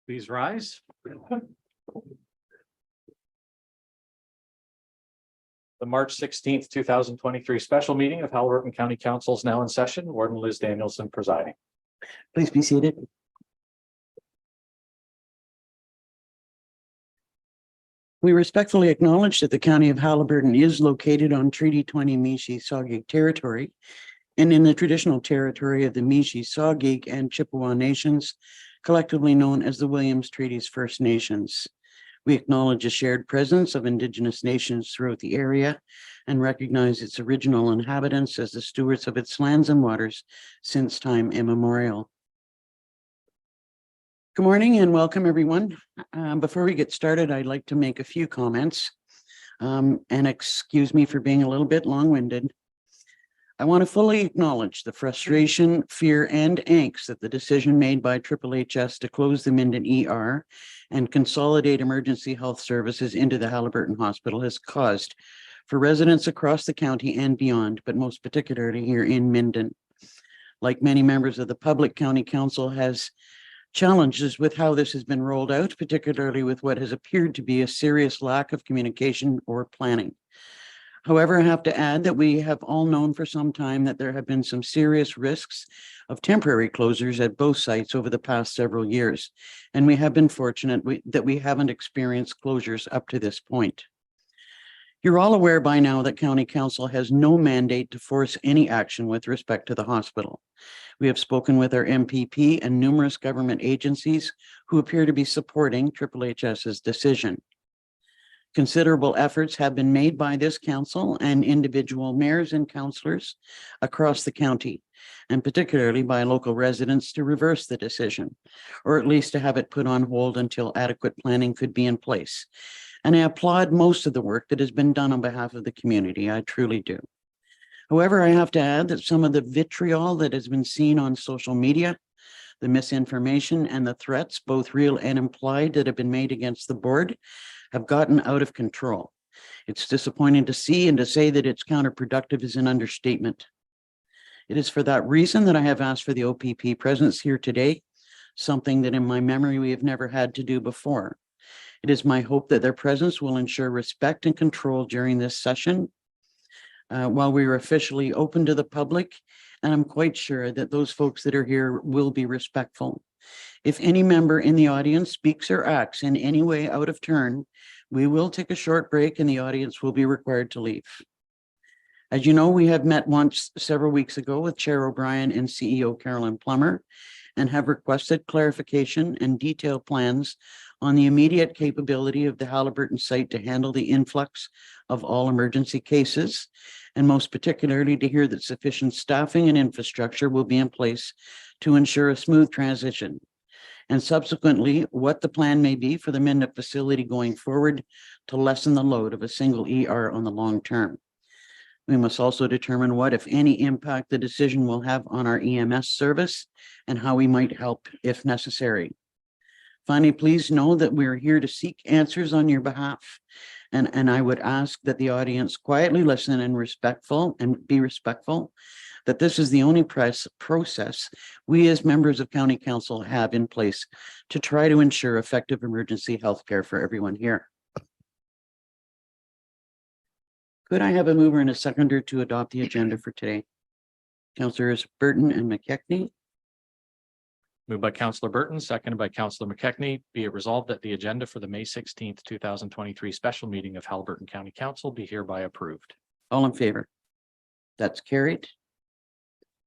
Please rise. The March 16th, 2023 special meeting of Haliburton County Council is now in session. Warden Liz Danielson presiding. Please be seated. We respectfully acknowledge that the County of Haliburton is located on Treaty 20 Mishi-Saugig territory and in the traditional territory of the Mishi-Saugig and Chippewa Nations, collectively known as the Williams Treaties First Nations. We acknowledge a shared presence of Indigenous nations throughout the area and recognize its original inhabitants as the stewards of its lands and waters since time immemorial. Good morning and welcome, everyone. Before we get started, I'd like to make a few comments and excuse me for being a little bit long-winded. I want to fully acknowledge the frustration, fear, and angst that the decision made by HHS to close the Minden ER and consolidate emergency health services into the Haliburton Hospital has caused for residents across the county and beyond, but most particularly here in Minden. Like many members of the public, County Council has challenges with how this has been rolled out, particularly with what has appeared to be a serious lack of communication or planning. However, I have to add that we have all known for some time that there have been some serious risks of temporary closures at both sites over the past several years, and we have been fortunate that we haven't experienced closures up to this point. You're all aware by now that County Council has no mandate to force any action with respect to the hospital. We have spoken with our MPP and numerous government agencies who appear to be supporting HHS's decision. Considerable efforts have been made by this council and individual mayors and councillors across the county, and particularly by local residents to reverse the decision, or at least to have it put on hold until adequate planning could be in place. And I applaud most of the work that has been done on behalf of the community. I truly do. However, I have to add that some of the vitriol that has been seen on social media, the misinformation and the threats, both real and implied, that have been made against the board have gotten out of control. It's disappointing to see, and to say that it's counterproductive is an understatement. It is for that reason that I have asked for the OPP presence here today, something that in my memory we have never had to do before. It is my hope that their presence will ensure respect and control during this session while we are officially open to the public, and I'm quite sure that those folks that are here will be respectful. If any member in the audience speaks or acts in any way out of turn, we will take a short break and the audience will be required to leave. As you know, we have met once several weeks ago with Chair O'Brien and CEO Carolyn Plummer and have requested clarification and detailed plans on the immediate capability of the Haliburton site to handle the influx of all emergency cases, and most particularly to hear that sufficient staffing and infrastructure will be in place to ensure a smooth transition, and subsequently what the plan may be for the Minden facility going forward to lessen the load of a single ER on the long term. We must also determine what, if any, impact the decision will have on our EMS service and how we might help if necessary. Finally, please know that we're here to seek answers on your behalf. And I would ask that the audience quietly listen and be respectful, that this is the only process we as members of County Council have in place to try to ensure effective emergency health care for everyone here. Could I have a mover and a seconder to adopt the agenda for today? Councillors Burton and McKechnie. Moved by Councillor Burton, seconded by Councillor McKechnie. Be it resolved that the agenda for the May 16th, 2023 special meeting of Haliburton County Council be hereby approved. All in favor? That's carried.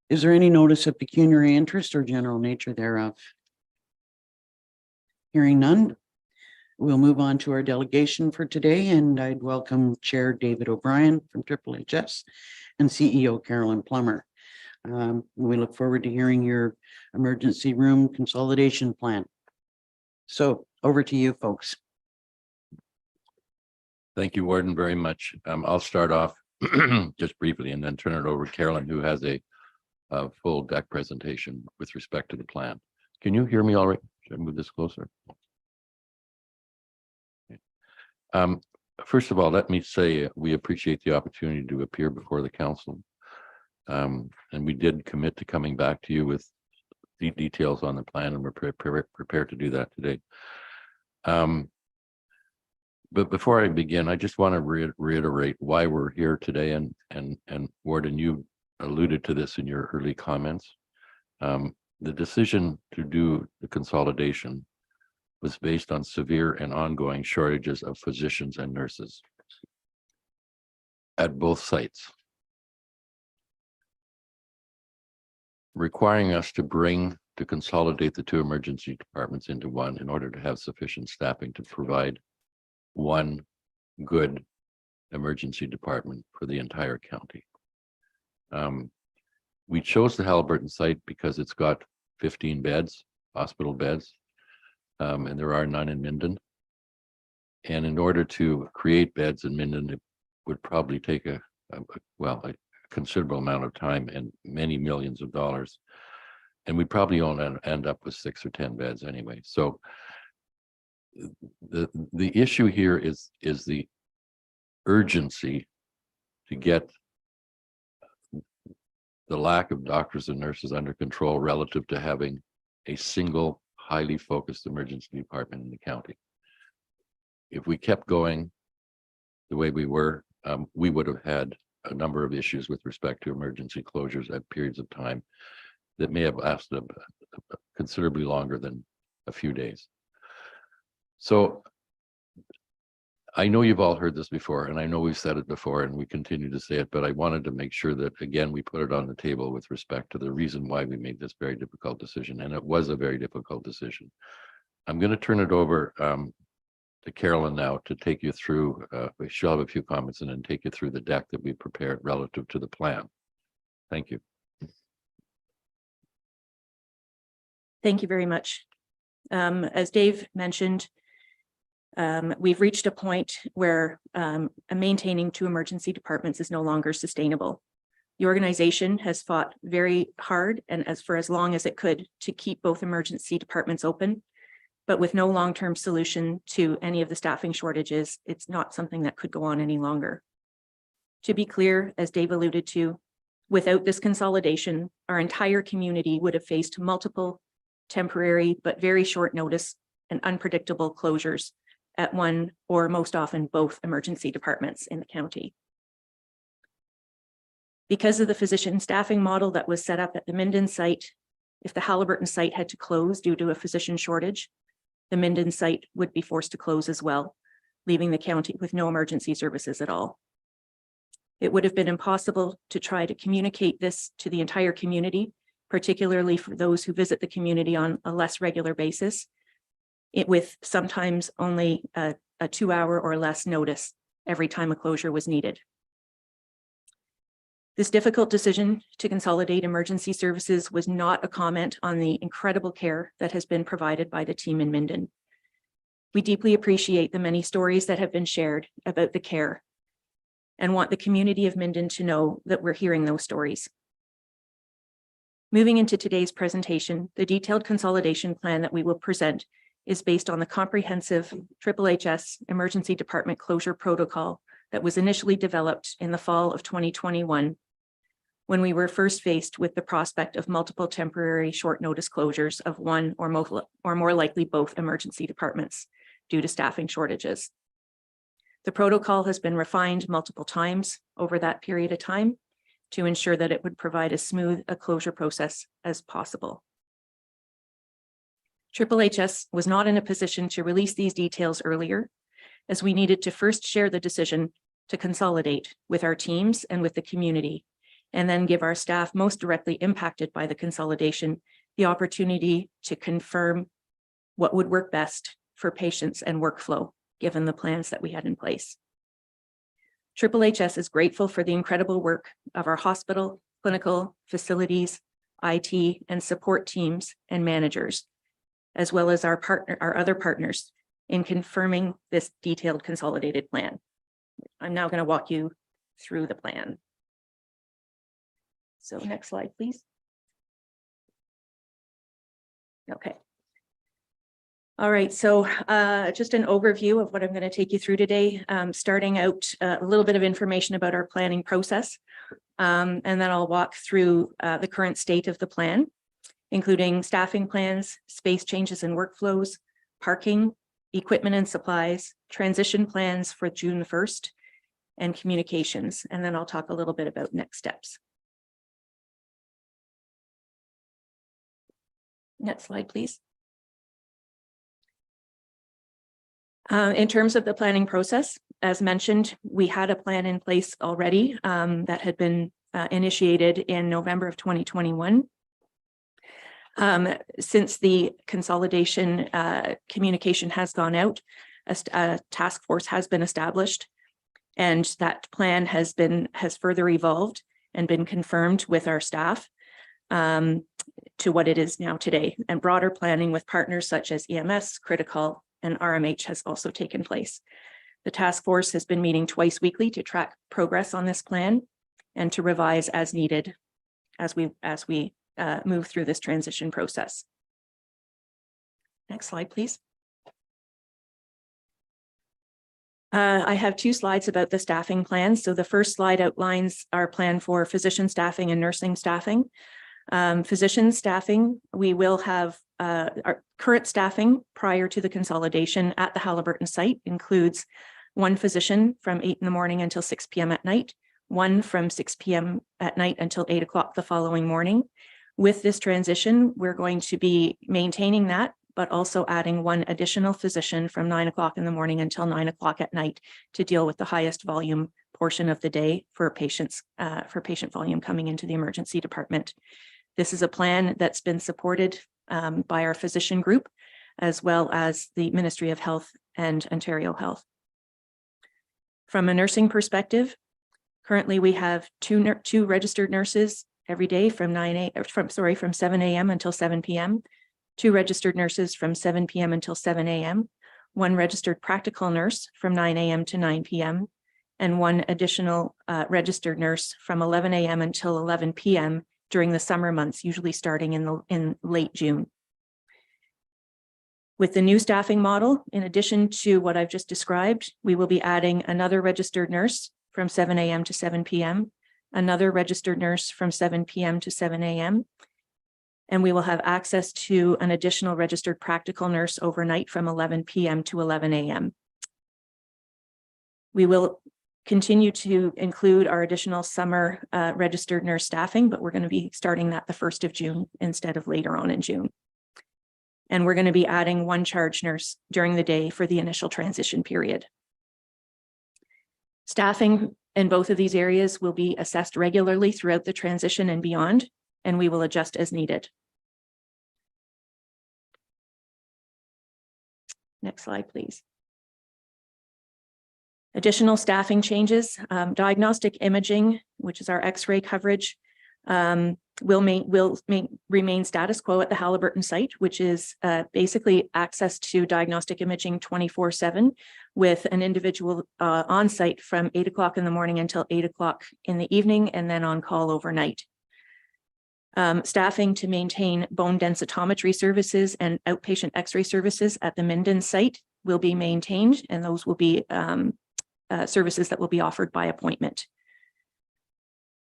Is there any notice of pecuniary interest or general nature thereof? Hearing none, we'll move on to our delegation for today, and I'd welcome Chair David O'Brien from HHS and CEO Carolyn Plummer. We look forward to hearing your emergency room consolidation plan. So over to you, folks. Thank you, Warden, very much. I'll start off just briefly and then turn it over to Carolyn, who has a full deck presentation with respect to the plan. Can you hear me all right? Should I move this closer? First of all, let me say we appreciate the opportunity to appear before the council. And we did commit to coming back to you with details on the plan, and we're prepared to do that today. But before I begin, I just want to reiterate why we're here today. And Warden, you alluded to this in your early comments. The decision to do the consolidation was based on severe and ongoing shortages of physicians and nurses at both sites, requiring us to consolidate the two emergency departments into one in order to have sufficient staffing to provide one good emergency department for the entire county. We chose the Haliburton site because it's got 15 beds, hospital beds, and there are none in Minden. And in order to create beds in Minden, it would probably take a considerable amount of time and many millions of dollars. And we probably only end up with 6 or 10 beds anyway. So the issue here is the urgency to get the lack of doctors and nurses under control relative to having a single highly focused emergency department in the county. If we kept going the way we were, we would have had a number of issues with respect to emergency closures at periods of time that may have lasted considerably longer than a few days. So I know you've all heard this before, and I know we've said it before, and we continue to say it, but I wanted to make sure that, again, we put it on the table with respect to the reason why we made this very difficult decision, and it was a very difficult decision. I'm going to turn it over to Carolyn now to take you through, she'll have a few comments and then take you through the deck that we prepared relative to the plan. Thank you. Thank you very much. As Dave mentioned, we've reached a point where maintaining two emergency departments is no longer sustainable. The organization has fought very hard and for as long as it could to keep both emergency departments open, but with no long-term solution to any of the staffing shortages, it's not something that could go on any longer. To be clear, as Dave alluded to, without this consolidation, our entire community would have faced multiple temporary but very short notice and unpredictable closures at one or most often both emergency departments in the county. Because of the physician staffing model that was set up at the Minden site, if the Haliburton site had to close due to a physician shortage, the Minden site would be forced to close as well, leaving the county with no emergency services at all. It would have been impossible to try to communicate this to the entire community, particularly for those who visit the community on a less regular basis, with sometimes only a 2-hour or less notice every time a closure was needed. This difficult decision to consolidate emergency services was not a comment on the incredible care that has been provided by the team in Minden. We deeply appreciate the many stories that have been shared about the care and want the community of Minden to know that we're hearing those stories. Moving into today's presentation, the detailed consolidation plan that we will present is based on the comprehensive HHS Emergency Department Closure Protocol that was initially developed in the fall of 2021, when we were first faced with the prospect of multiple temporary short notice closures of one or more likely both emergency departments due to staffing shortages. The protocol has been refined multiple times over that period of time to ensure that it would provide as smooth a closure process as possible. HHS was not in a position to release these details earlier, as we needed to first share the decision to consolidate with our teams and with the community, and then give our staff most directly impacted by the consolidation the opportunity to confirm what would work best for patients and workflow, given the plans that we had in place. HHS is grateful for the incredible work of our hospital, clinical, facilities, IT, and support teams and managers, as well as our other partners in confirming this detailed consolidated plan. I'm now going to walk you through the plan. So next slide, please. Okay. All right, so just an overview of what I'm going to take you through today, starting out a little bit of information about our planning process, and then I'll walk through the current state of the plan. including staffing plans, space changes and workflows, parking, equipment and supplies, transition plans for June 1st, and communications. And then I'll talk a little bit about next steps. Next slide, please. In terms of the planning process, as mentioned, we had a plan in place already that had been initiated in November of 2021. Since the consolidation communication has gone out, a task force has been established, and that plan has further evolved and been confirmed with our staff to what it is now today. And broader planning with partners such as EMS, Critical, and RMH has also taken place. The task force has been meeting twice weekly to track progress on this plan and to revise as needed as we move through this transition process. Next slide, please. I have two slides about the staffing plan. So the first slide outlines our plan for physician staffing and nursing staffing. Physician staffing, we will have our current staffing prior to the consolidation at the Haliburton site includes one physician from 8 in the morning until 6 p.m. at night, one from 6 p.m. at night until 8 o'clock the following morning. With this transition, we're going to be maintaining that, but also adding one additional physician from 9 o'clock in the morning until 9 o'clock at night to deal with the highest volume portion of the day for patients, for patient volume coming into the emergency department. This is a plan that's been supported by our physician group, as well as the Ministry of Health and Ontario Health. From a nursing perspective, currently we have two registered nurses every day from 7 a.m. until 7 p.m., 2 registered nurses from 7 p.m. until 7 a.m., 1 registered practical nurse from 9 a.m. to 9 p.m., and 1 additional registered nurse from 11 a.m. until 11 p.m. during the summer months, usually starting in late June. With the new staffing model, in addition to what I've just described, we will be adding another registered nurse from 7 a.m. to 7 p.m., another registered nurse from 7 p.m. to 7 a.m., and we will have access to an additional registered practical nurse overnight from 11 p.m. to 11 a.m. We will continue to include our additional summer registered nurse staffing, but we're going to be starting that the 1st of June instead of later on in June. And we're going to be adding 1 charge nurse during the day for the initial transition period. Staffing in both of these areas will be assessed regularly throughout the transition and beyond, and we will adjust as needed. Next slide, please. Additional staffing changes, diagnostic imaging, which is our X-ray coverage, will remain status quo at the Haliburton site, which is basically access to diagnostic imaging 24/7 with an individual on site from 8 o'clock in the morning until 8 o'clock in the evening, and then on call overnight. Staffing to maintain bone densitometry services and outpatient X-ray services at the Minden site will be maintained, and those will be services that will be offered by appointment.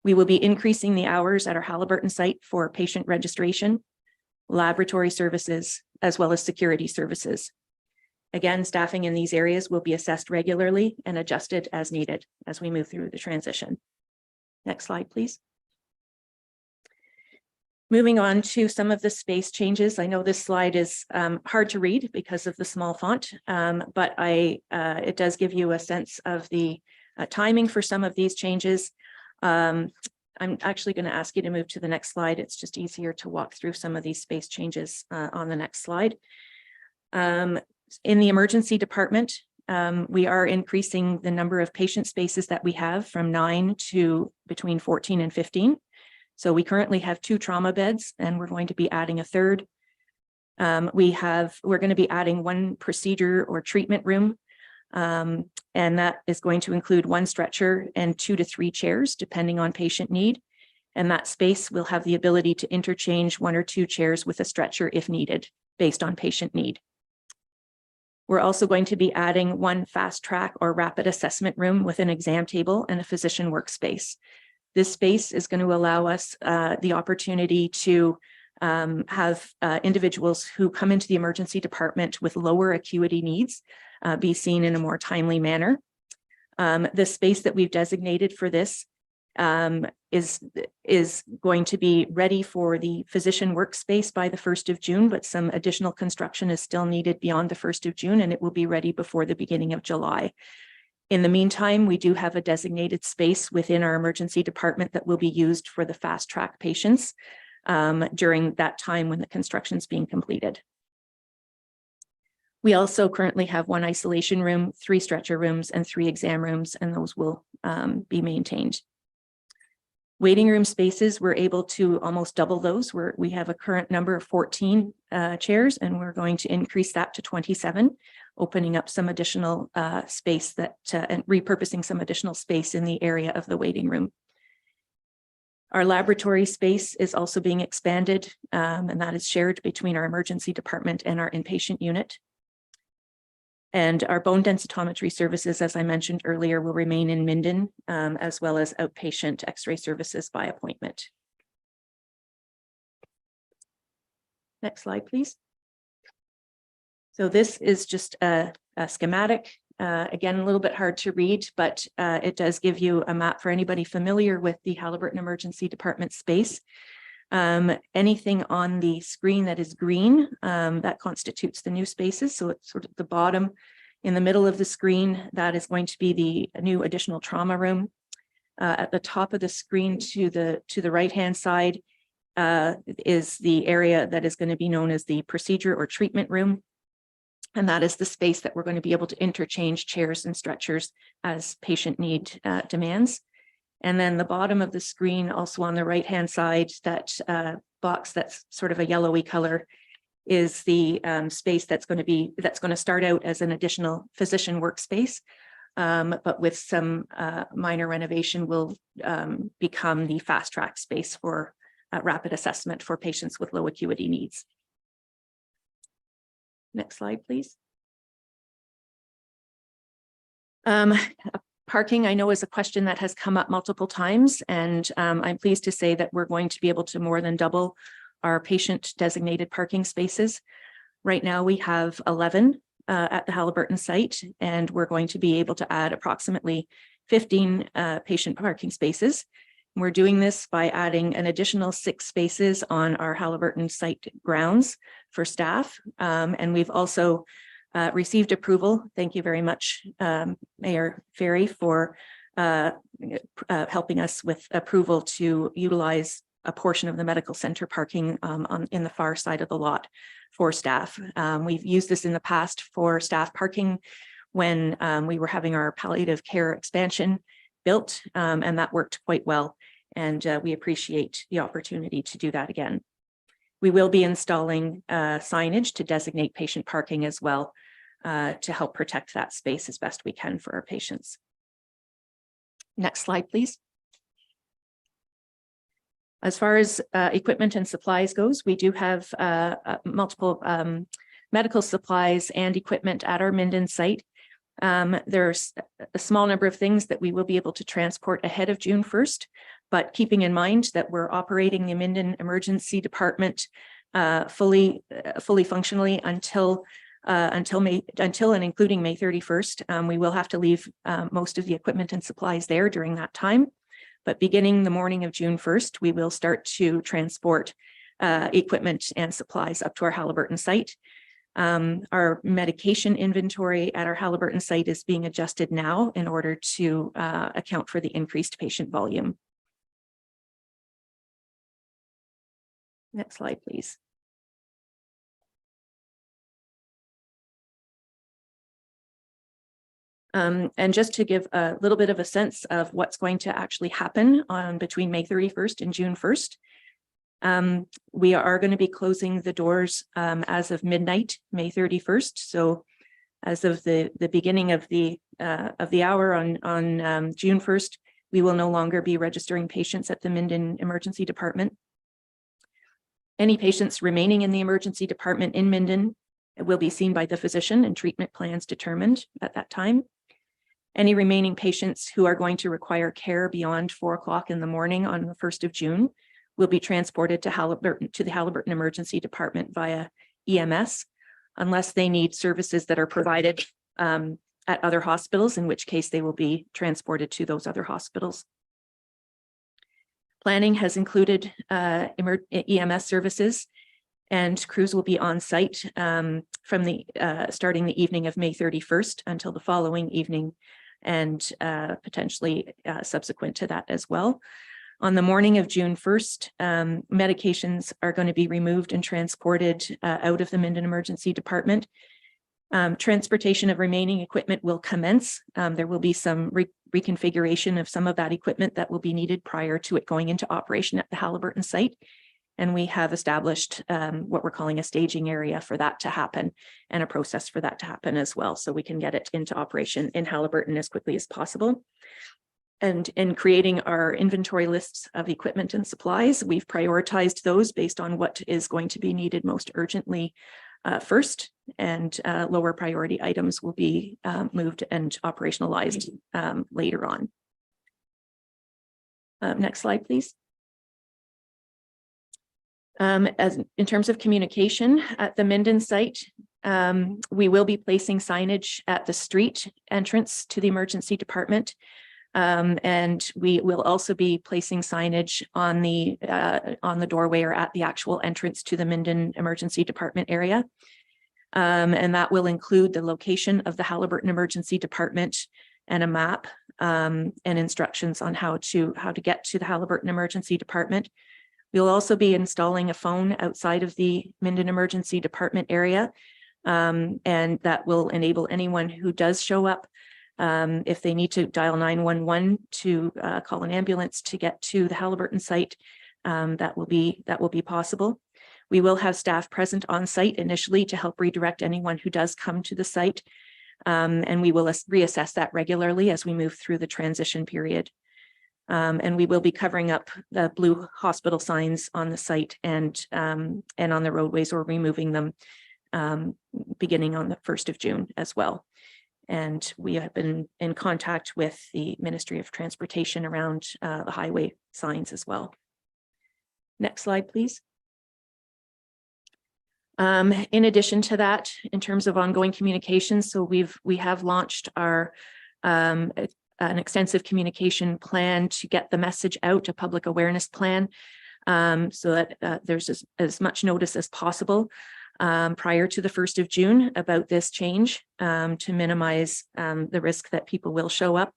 We will be increasing the hours at our Haliburton site for patient registration, laboratory services, as well as security services. Again, staffing in these areas will be assessed regularly and adjusted as needed as we move through the transition. Next slide, please. Moving on to some of the space changes. I know this slide is hard to read because of the small font, but it does give you a sense of the timing for some of these changes. I'm actually going to ask you to move to the next slide. It's just easier to walk through some of these space changes on the next slide. In the emergency department, we are increasing the number of patient spaces that we have from 9 to between 14 and 15. So we currently have 2 trauma beds, and we're going to be adding a 3rd. We're going to be adding 1 procedure or treatment room, and that is going to include 1 stretcher and 2 to 3 chairs, depending on patient need. And that space will have the ability to interchange 1 or 2 chairs with a stretcher if needed, based on patient need. We're also going to be adding 1 fast track or rapid assessment room with an exam table and a physician workspace. This space is going to allow us the opportunity to have individuals who come into the emergency department with lower acuity needs be seen in a more timely manner. The space that we've designated for this is going to be ready for the physician workspace by the 1st of June, but some additional construction is still needed beyond the 1st of June, and it will be ready before the beginning of July. In the meantime, we do have a designated space within our emergency department that will be used for the fast track patients during that time when the construction is being completed. We also currently have 1 isolation room, 3 stretcher rooms, and 3 exam rooms, and those will be maintained. Waiting room spaces, we're able to almost double those. We have a current number of 14 chairs, and we're going to increase that to 27, opening up some additional space and repurposing some additional space in the area of the waiting room. Our laboratory space is also being expanded, and that is shared between our emergency department and our inpatient unit. And our bone densitometry services, as I mentioned earlier, will remain in Minden, as well as outpatient X-ray services by appointment. Next slide, please. So this is just a schematic. Again, a little bit hard to read, but it does give you a map for anybody familiar with the Haliburton Emergency Department space. Anything on the screen that is green, that constitutes the new spaces. So it's sort of the bottom in the middle of the screen, that is going to be the new additional trauma room. At the top of the screen to the right-hand side is the area that is going to be known as the procedure or treatment room. And that is the space that we're going to be able to interchange chairs and stretchers as patient need demands. And then the bottom of the screen, also on the right-hand side, that box that's sort of a yellowy color is the space that's going to start out as an additional physician workspace, but with some minor renovation will become the fast track space for rapid assessment for patients with low acuity needs. Next slide, please. Parking, I know, is a question that has come up multiple times, and I'm pleased to say that we're going to be able to more than double our patient designated parking spaces. Right now we have 11 at the Haliburton site, and we're going to be able to add approximately 15 patient parking spaces. We're doing this by adding an additional 6 spaces on our Haliburton site grounds for staff, and we've also received approval. Thank you very much, Mayor Ferry, for helping us with approval to utilize a portion of the medical center parking in the far side of the lot for staff. We've used this in the past for staff parking when we were having our palliative care expansion built, and that worked quite well. And we appreciate the opportunity to do that again. We will be installing signage to designate patient parking as well, to help protect that space as best we can for our patients. Next slide, please. As far as equipment and supplies goes, we do have multiple medical supplies and equipment at our Minden site. There's a small number of things that we will be able to transport ahead of June 1st, but keeping in mind that we're operating the Minden Emergency Department fully functionally until and including May 31st. We will have to leave most of the equipment and supplies there during that time. But beginning the morning of June 1st, we will start to transport equipment and supplies up to our Haliburton site. Our medication inventory at our Haliburton site is being adjusted now in order to account for the increased patient volume. Next slide, please. And just to give a little bit of a sense of what's going to actually happen between May 31st and June 1st, we are going to be closing the doors as of midnight, May 31st. So as of the beginning of the hour on June 1st, we will no longer be registering patients at the Minden Emergency Department. Any patients remaining in the emergency department in Minden will be seen by the physician and treatment plans determined at that time. Any remaining patients who are going to require care beyond 4 o'clock in the morning on the 1st of June will be transported to the Haliburton Emergency Department via EMS, unless they need services that are provided at other hospitals, in which case they will be transported to those other hospitals. Planning has included EMS services, and crews will be on site from starting the evening of May 31st until the following evening, and potentially subsequent to that as well. On the morning of June 1st, medications are going to be removed and transported out of the Minden Emergency Department. Transportation of remaining equipment will commence. There will be some reconfiguration of some of that equipment that will be needed prior to it going into operation at the Haliburton site. And we have established what we're calling a staging area for that to happen, and a process for that to happen as well, so we can get it into operation in Haliburton as quickly as possible. And in creating our inventory lists of equipment and supplies, we've prioritized those based on what is going to be needed most urgently first, and lower priority items will be moved and operationalized later on. Next slide, please. As in terms of communication at the Minden site, we will be placing signage at the street entrance to the emergency department. And we will also be placing signage on the doorway or at the actual entrance to the Minden Emergency Department area. And that will include the location of the Haliburton Emergency Department and a map and instructions on how to get to the Haliburton Emergency Department. We'll also be installing a phone outside of the Minden Emergency Department area, and that will enable anyone who does show up, if they need to dial 911 to call an ambulance to get to the Haliburton site, that will be possible. We will have staff present on site initially to help redirect anyone who does come to the site, and we will reassess that regularly as we move through the transition period. And we will be covering up the blue hospital signs on the site and on the roadways, or removing them beginning on the 1st of June as well. And we have been in contact with the Ministry of Transportation around the highway signs as well. Next slide, please. In addition to that, in terms of ongoing communications, so we have launched our an extensive communication plan to get the message out, a public awareness plan, so that there's as much notice as possible prior to the 1st of June about this change, to minimize the risk that people will show up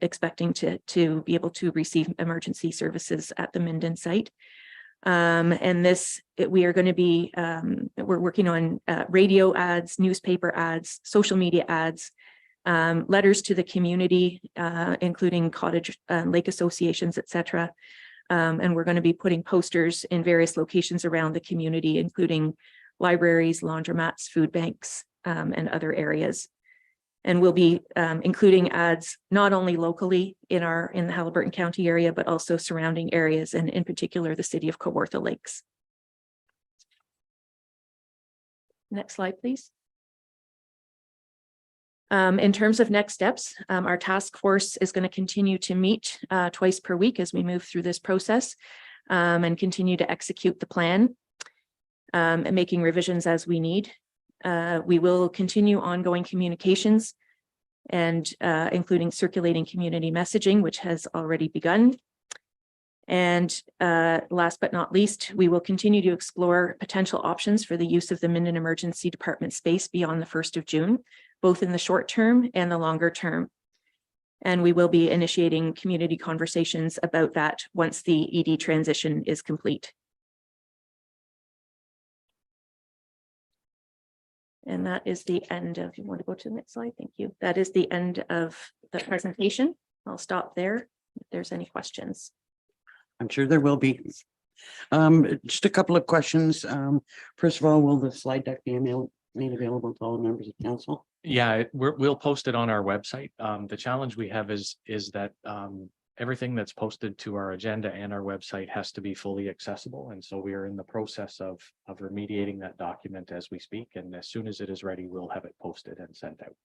expecting to be able to receive emergency services at the Minden site. And this, we are going to be, we're working on radio ads, newspaper ads, social media ads, letters to the community, including cottage and lake associations, etc. And we're going to be putting posters in various locations around the community, including libraries, laundromats, food banks, and other areas. And we'll be including ads not only locally in the Haliburton County area, but also surrounding areas, and in particular, the city of Kawartha Lakes. Next slide, please. In terms of next steps, our task force is going to continue to meet twice per week as we move through this process, and continue to execute the plan, and making revisions as we need. We will continue ongoing communications, and including circulating community messaging, which has already begun. And last but not least, we will continue to explore potential options for the use of the Minden Emergency Department space beyond the 1st of June, both in the short term and the longer term. And we will be initiating community conversations about that once the ED transition is complete. And that is the end of, you want to go to the next slide? Thank you. That is the end of the presentation. I'll stop there if there's any questions. I'm sure there will be. Just a couple of questions. First of all, will the slide deck be made available to all members of council? Yeah, we'll post it on our website. The challenge we have is that everything that's posted to our agenda and our website has to be fully accessible. And so we are in the process of remediating that document as we speak. And as soon as it is ready, we'll have it posted and sent out.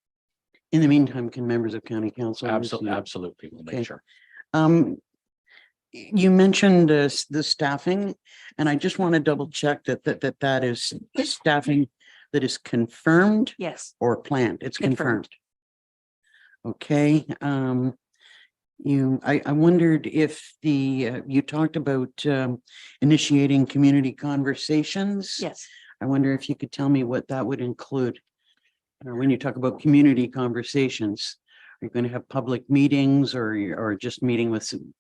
In the meantime, can members of county council? Absolutely, we'll Okay. make sure. You mentioned the staffing, and I just want to double check that is staffing that is confirmed Yes, or planned. It's Confirmed. confirmed. Okay, I wondered if you talked about initiating community conversations. yes. I wonder if you could tell me what that would include. When you talk about community conversations, are you going to have public meetings or just meeting with some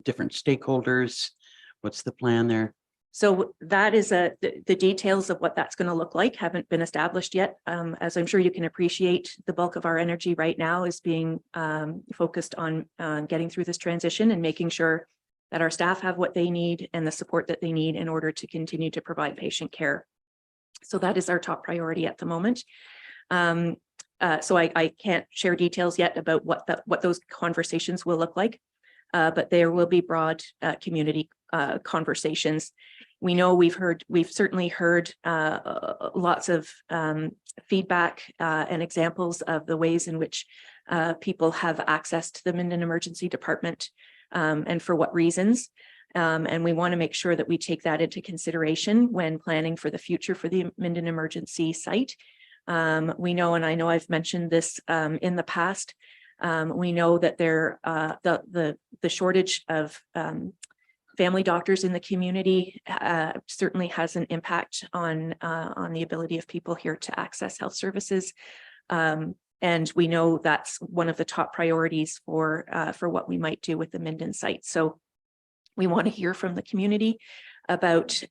different stakeholders? What's the plan there? So that is the details of what that's going to look like haven't been established yet. As I'm sure you can appreciate, the bulk of our energy right now is being focused on getting through this transition and making sure that our staff have what they need and the support that they need in order to continue to provide patient care. So that is our top priority at the moment. So I can't share details yet about what those conversations will look like, but there will be broad community conversations. We know we've certainly heard lots of feedback and examples of the ways in which people have access to the Minden Emergency Department and for what reasons. And we want to make sure that we take that into consideration when planning for the future for the Minden Emergency site. We know, and I know I've mentioned this in the past, we know that the shortage of family doctors in the community certainly has an impact on the ability of people here to access health services. And we know that's one of the top priorities for what we might do with the Minden site. So we want to hear from the community about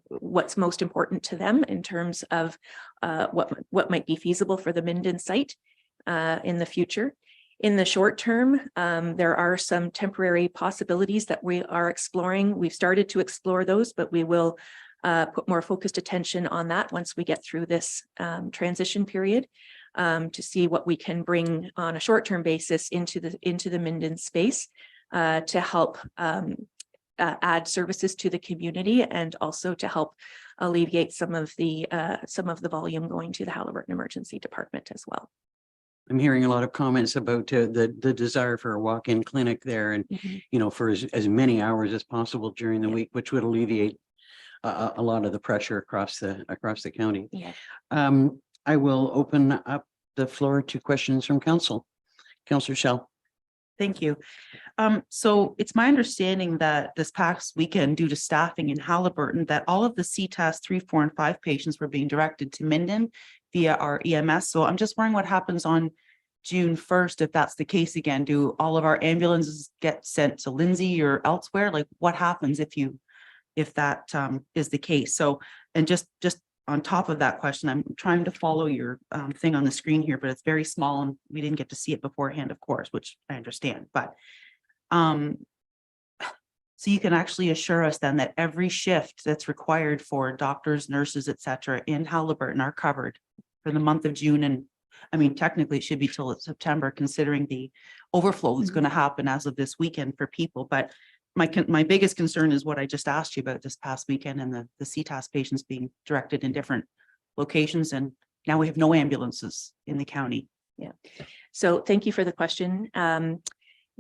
what's most important to them in terms of what might be feasible for the Minden site in the future. In the short term, there are some temporary possibilities that we are exploring. We've started to explore those, but we will put more focused attention on that once we get through this transition period to see what we can bring on a short-term basis into the Minden space to help add services to the community and also to help alleviate some of the volume going to the Haliburton Emergency Department as well. I'm hearing a lot of comments about the desire for a walk-in clinic there and, for as many hours as possible during the week, which would alleviate a lot of the pressure across the county. Yeah. I will open up the floor to questions from council. Councillor Shell. Thank you. So it's my understanding that this past weekend, due to staffing in Haliburton, that all of the CTAS 3, 4, and 5 patients were being directed to Minden via our EMS. So I'm just wondering what happens on June 1st, if that's the case again. Do all of our ambulances get sent to Lindsay or elsewhere? Like what happens if that is the case? So, and just on top of that question, I'm trying to follow your thing on the screen here, but it's very small and we didn't get to see it beforehand, of course, which I understand. But so you can actually assure us then that every shift that's required for doctors, nurses, et cetera, in Haliburton are covered for the month of June. And I mean, technically it should be till September, considering the overflow that's going to happen as of this weekend for people. But my biggest concern is what I just asked you about this past weekend and the CTAS patients being directed in different locations. And now we have no ambulances in the county. Yeah. So thank you for the question.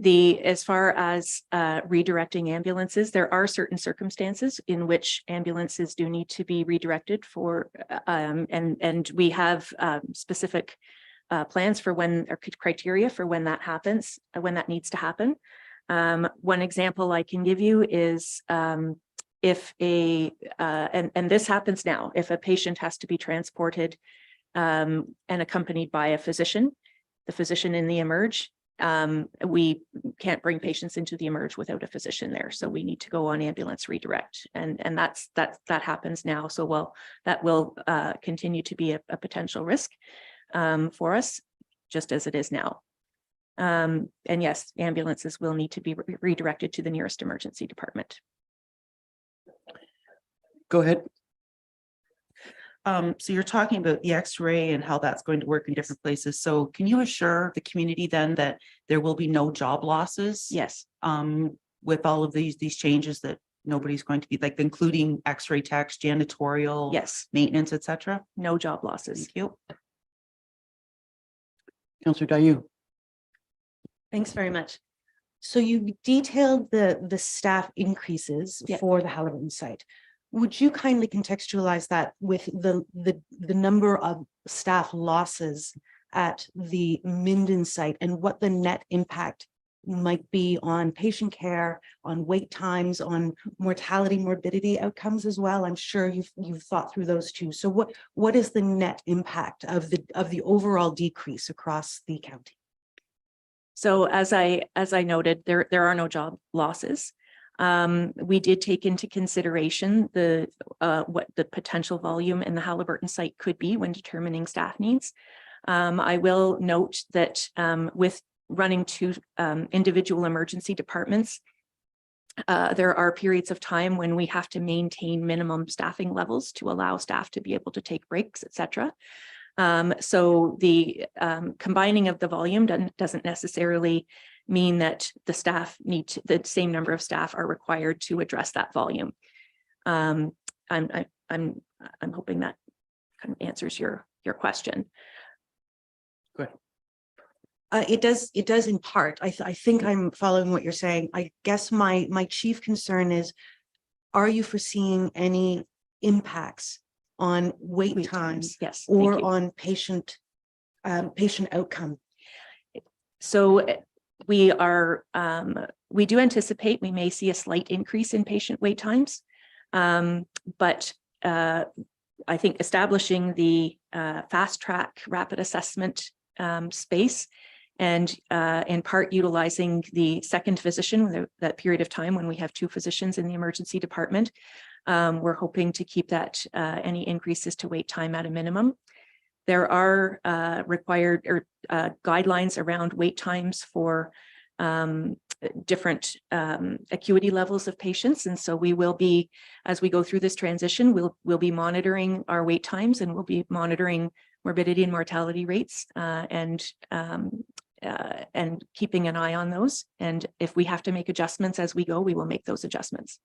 As far as redirecting ambulances, there are certain circumstances in which ambulances do need to be redirected for, and we have specific plans for when, or criteria for when that happens, when that needs to happen. One example I can give you is if and this happens now, if a patient has to be transported and accompanied by a physician, the physician in the emerge, we can't bring patients into the emerge without a physician there. So we need to go on ambulance redirect. And that happens now. So that will continue to be a potential risk for us, just as it is now. And yes, ambulances will need to be redirected to the nearest emergency department. Go ahead. So you're talking about the X-ray and how that's going to work in different places. So can you assure the community then that there will be no job losses? Yes. With all of these changes, that nobody's going to be, like, including X-ray techs, janitorial, Yes. maintenance, et cetera? No job losses. Thank you. Councillor Dayu. Thanks very much. So you detailed the staff increases Yeah. for the Haliburton site. Would you kindly contextualize that with the number of staff losses at the Minden site and what the net impact might be on patient care, on wait times, on mortality, morbidity outcomes as well? I'm sure you've thought through those too. So what is the net impact of the overall decrease across the county? So as I noted, there are no job losses. We did take into consideration what the potential volume in the Haliburton site could be when determining staff needs. I will note that with running two individual emergency departments, there are periods of time when we have to maintain minimum staffing levels to allow staff to be able to take breaks, et cetera. So the combining of the volume doesn't necessarily mean that the staff the same number of staff are required to address that volume. I'm hoping that kind of answers your question. It does in part. I think I'm following what you're saying. I guess my chief concern is, are you foreseeing any impacts on wait times Yes. Thank or you. on patient outcome? So we do anticipate we may see a slight increase in patient wait times. But I think establishing the fast track rapid assessment space and in part utilizing the second physician, that period of time when we have two physicians in the emergency department, we're hoping to keep that any increases to wait time at a minimum. There are required or guidelines around wait times for different acuity levels of patients. And so we will be, as we go through this transition, we'll be monitoring our wait times, and we'll be monitoring morbidity and mortality rates and keeping an eye on those. And if we have to make adjustments as we go, we will make those adjustments.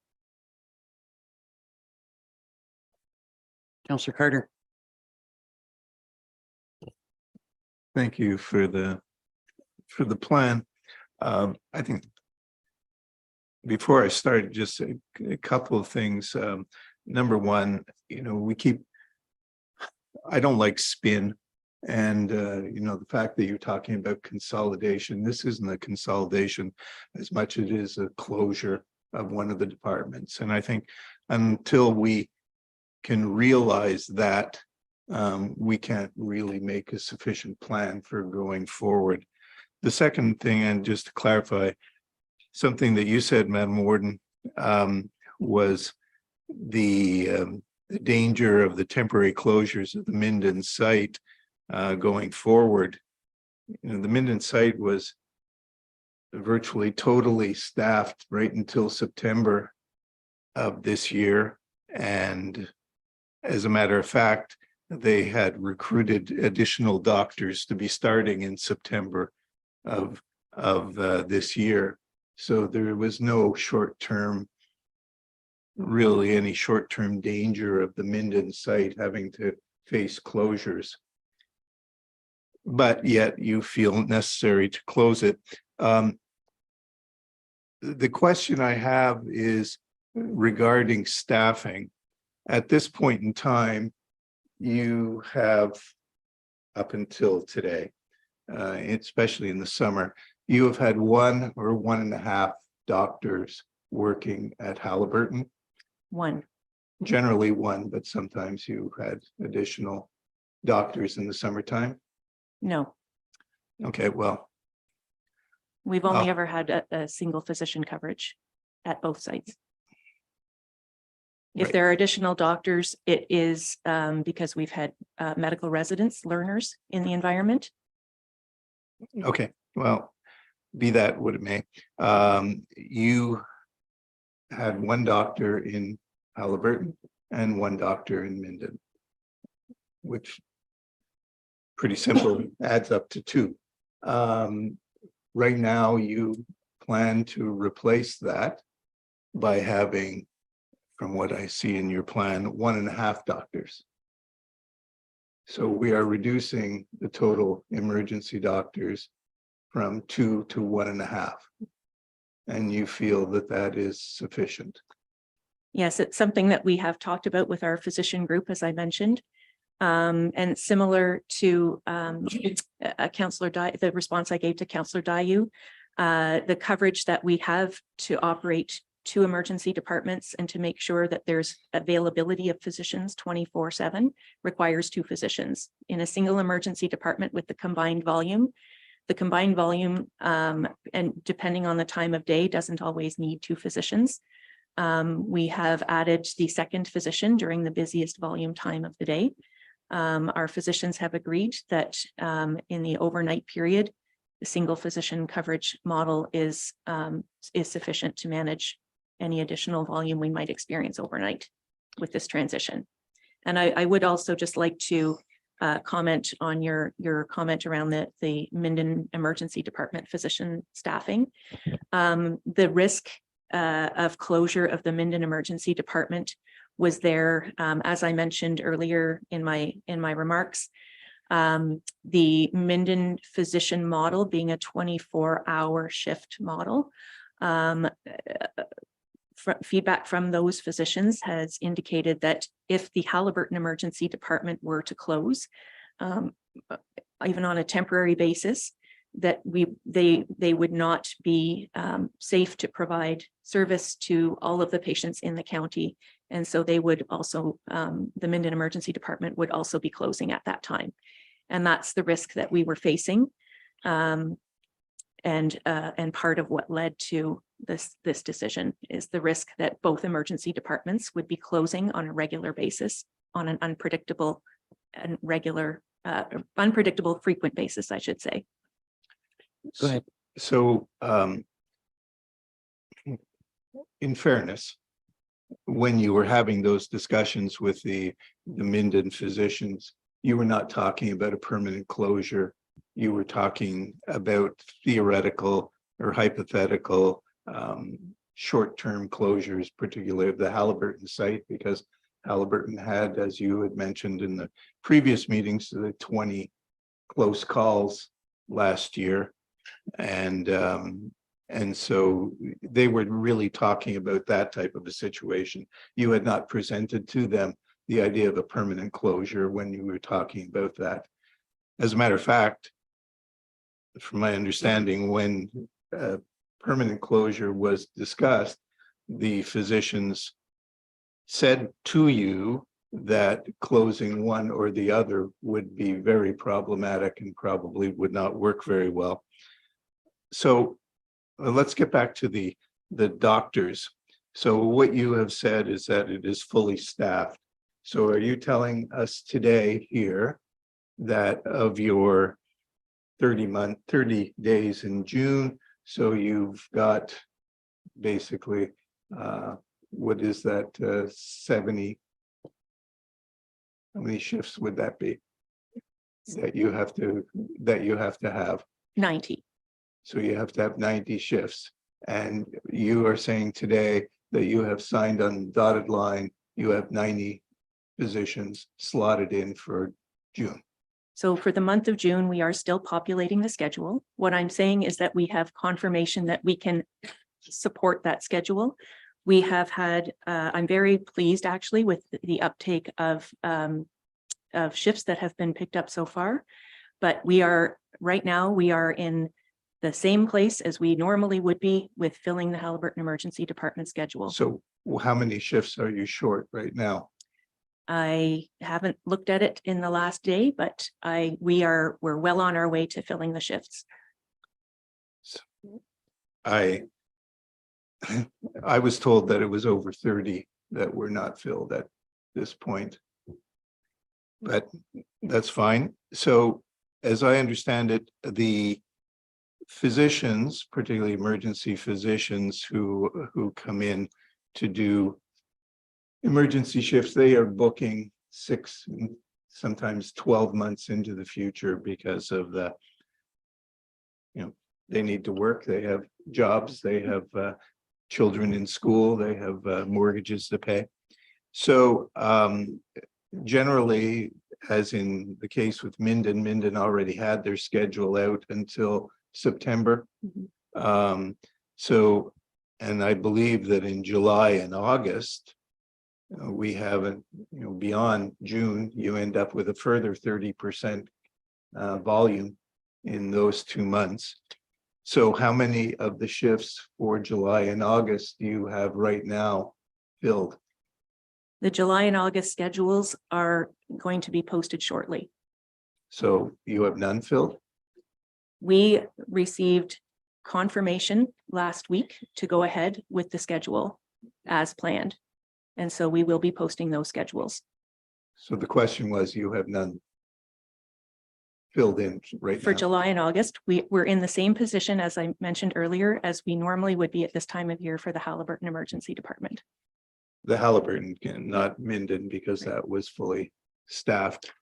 Councillor Carter. Thank you for the plan. I think before I start, just a couple of things. Number one, I don't like spin. And, the fact that you're talking about consolidation, this isn't a consolidation as much as it is a closure of one of the departments. And I think until we can realize that, we can't really make a sufficient plan for going forward. The second thing, and just to clarify, something that you said, Madam Warden, was the danger of the temporary closures of the Minden site going forward. The Minden site was virtually totally staffed right until September of this year. And as a matter of fact, they had recruited additional doctors to be starting in September of this year. So there was no really any short-term danger of the Minden site having to face closures. But yet you feel necessary to close it. The question I have is regarding staffing. At this point in time, you have, up until today, especially in the summer, you have had 1 or 1.5 doctors working at Haliburton. One. Generally 1, but sometimes you had additional doctors in the summertime. No, Okay, well, we've only ever had a single physician coverage at both sites. If Right. there are additional doctors, it is because we've had medical residents, learners in the environment. okay, well, be that what it may. You had 1 doctor in Haliburton and 1 doctor in Minden, which pretty simple adds up to 2. Right now, you plan to replace that by having, from what I see in your plan, 1.5 doctors. So we are reducing the total emergency doctors from 2 to 1.5. and you feel that that is sufficient. Yes, it's something that we have talked about with our physician group, as I mentioned. And similar to Councillor the response I gave to Councillor Dayu, the coverage that we have to operate two emergency departments and to make sure that there's availability of physicians 24/7 requires two physicians. In a single emergency department with the combined volume, and depending on the time of day, doesn't always need two physicians. We have added the second physician during the busiest volume time of the day. Our physicians have agreed that in the overnight period, the single physician coverage model is sufficient to manage any additional volume we might experience overnight with this transition. And I would also just like to comment on your comment around the Minden Emergency Department physician staffing. The risk of closure of the Minden Emergency Department was there, as I mentioned earlier in my remarks. The Minden physician model being a 24-hour shift model. Feedback from those physicians has indicated that if the Haliburton Emergency Department were to close, even on a temporary basis, that they would not be safe to provide service to all of the patients in the county. And so they would also, the Minden Emergency Department would also be closing at that time. And that's the risk that we were facing. And part of what led to this decision is the risk that both emergency departments would be closing on a regular basis on an unpredictable and unpredictable frequent basis, I should say. Go ahead. So, in fairness, when you were having those discussions with the Minden physicians, you were not talking about a permanent closure. You were talking about theoretical or hypothetical short-term closures, particularly of the Haliburton site, because Haliburton had, as you had mentioned in the previous meetings, the 20 close calls last year. And so they were really talking about that type of a situation. You had not presented to them the idea of a permanent closure when you were talking about that. As a matter of fact, from my understanding, when permanent closure was discussed, the physicians said to you that closing one or the other would be very problematic and probably would not work very well. So let's get back to the doctors. So what you have said is that it is fully staffed. So are you telling us today here that of your 30 days in June, so you've got basically what is that 70? How many shifts would that be that you have to have? 90. So you have to have 90 shifts. And you are saying today that you have signed on the dotted line, you have 90 positions slotted in for June. So for the month of June, we are still populating the schedule. What I'm saying is that we have confirmation that we can support that schedule. We have had, I'm very pleased actually with the uptake of shifts that have been picked up so far. But right now we are in the same place as we normally would be with filling the Haliburton Emergency Department schedule. So how many shifts are you short right now? I haven't looked at it in the last day, but we're well on our way to filling the shifts. I was told that it was over 30 that were not filled at this point. But that's fine. So as I understand it, the physicians, particularly emergency physicians who come in to do emergency shifts, they are booking 6, sometimes 12 months into the future because of the, they need to work, they have jobs, they have children in school, they have mortgages to pay. So generally, as in the case with Minden already had their schedule out until September. So, and I believe that in July and August, we haven't, beyond June, you end up with a further 30% volume in those 2 months. So how many of the shifts for July and August do you have right now filled? The July and August schedules are going to be posted shortly. So you have none filled? We received confirmation last week to go ahead with the schedule as planned. And so we will be posting those schedules. So the question was, you have none filled in right For now? July and August, we're in the same position as I mentioned earlier, as we normally would be at this time of year for the Haliburton Emergency Department. The Haliburton, not Minden, because that was fully staffed.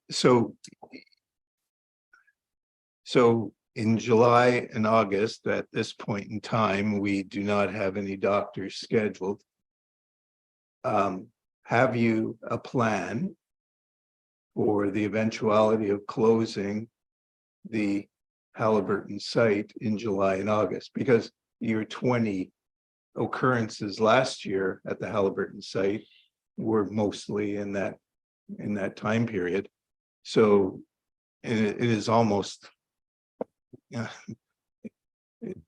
So in July and August, at this point in time, we do not have any doctors scheduled. Have you a plan for the eventuality of closing the Haliburton site in July and August? Because your 20 occurrences last year at the Haliburton site were mostly in that time period. So it is almost,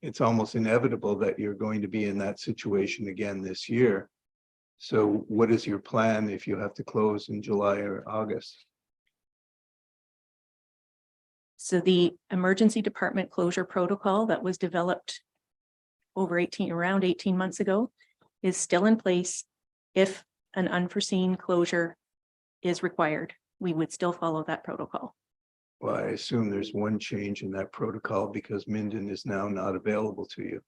it's almost inevitable that you're going to be in that situation again this year. So what is your plan if you have to close in July or August? So the emergency department closure protocol that was developed around 18 months ago is still in place. If an unforeseen closure is required, we would still follow that protocol. Well, I assume there's one change in that protocol because Minden is now not available to you.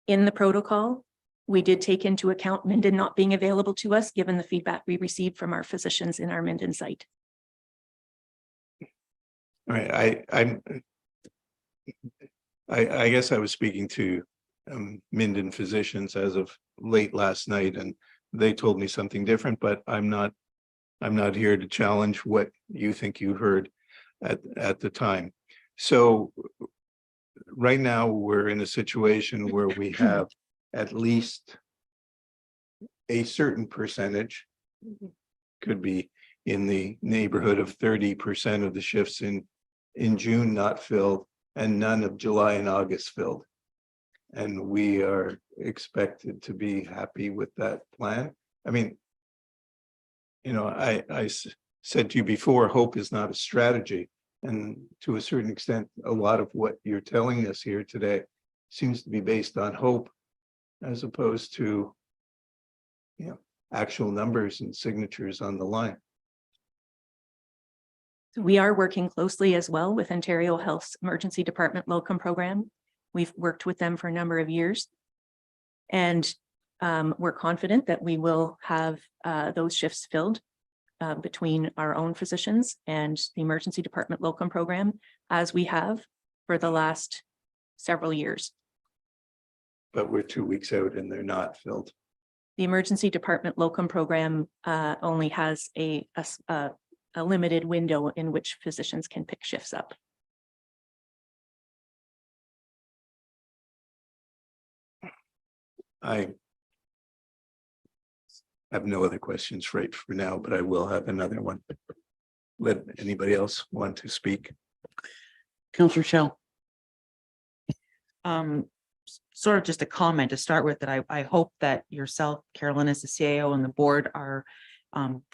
In the protocol, we did take into account Minden not being available to us, given the feedback we received from our physicians in our Minden site. All right, I guess I was speaking to Minden physicians as of late last night, and they told me something different, but I'm not here to challenge what you think you heard at the time. So right now we're in a situation where we have at least a certain percentage, could be in the neighborhood of 30% of the shifts in June not filled, and none of July and August filled. And we are expected to be happy with that plan. I mean, I said to you before, hope is not a strategy. And to a certain extent, a lot of what you're telling us here today seems to be based on hope, as opposed to, actual numbers and signatures on the line. We are working closely as well with Ontario Health's Emergency Department Locum Program. We've worked with them for a number of years. And we're confident that we will have those shifts filled between our own physicians and the Emergency Department Locum Program, as we have for the last several years. But we're 2 weeks out and they're not filled. The Emergency Department Locum Program only has a limited window in which physicians can pick shifts up. I have no other questions right for now, but I will have another one. Let anybody else want to speak? Councillor Shell. Sort of just a comment to start with, that I hope that yourself, Carolyn, as the CAO, and the board are